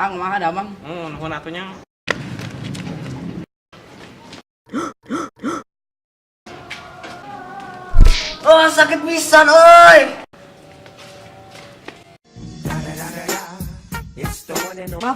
Mang, mah ada Mang. Nuhun atunya. Oh, sakit pisan, oi.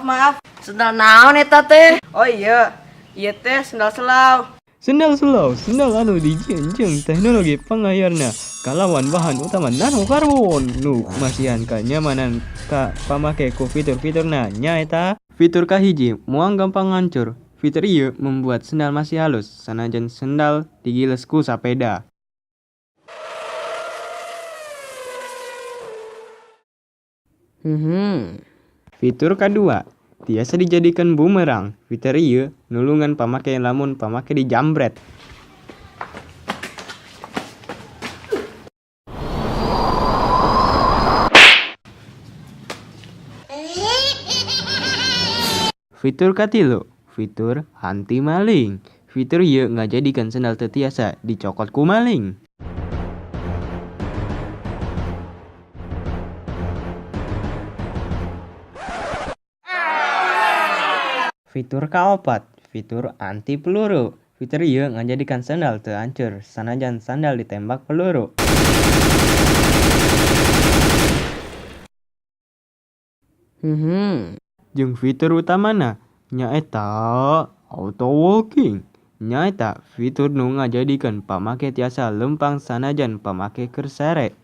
Maaf. Sendal naon eta teh? Oh iya. Ieu teh sendal selau. Sendal selau, sendal anu dijieunceung teknologi pangayarna kalawan bahan utama nanokarbon nu masihan kanyamanan ka pamake ku fitur-fiturna nyaeta fitur kahiji moal gampang ngancur. Fitur ieu membuat sendal masih halus sanajan sendal digiles ku sapeda. Fitur kedua, tiasa dijadikan bumerang. Fitur ieu nulungan pamake lamun pamake di jambret. Fitur katilu, fitur anti maling. Fitur ieu ngajadikan sendal teu tiasa dicokot ku maling. Fitur kaopat, fitur anti peluru. Fitur ieu ngajadikan sandal teu hancur sanajan sandal ditembak peluru. Jeung fitur utamana nyaeta auto walking. Nyaeta fitur nu ngajadikeun pamake tiasa lempang sanajan pamake keur sere.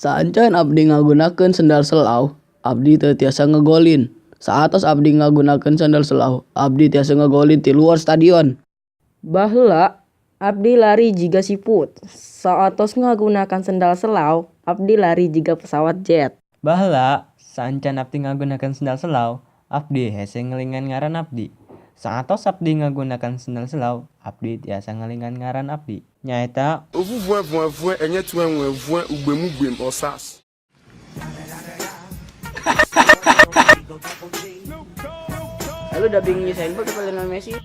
Saancan abdi ngagunakeun sendal selau, abdi teu tiasa ngegolin. Saatos abdi ngagunakeun sendal selau, abdi tiasa ngegolin ti luar stadion. Baheula abdi lari jiga siput. Saatos ngagunakan sendal selau, abdi lari jiga pesawat jet. Baheula saancan abdi ngagunakeun sendal selau, abdi hese ngelingan ngaran abdi. Saatos abdi ngagunakan sendal selau, abdi tiasa ngelingan ngaran abdi. Nyaeta Ovu voin enye tu voin ugbem osas. Lu udah bingung nyesain pakai Lionel Messi.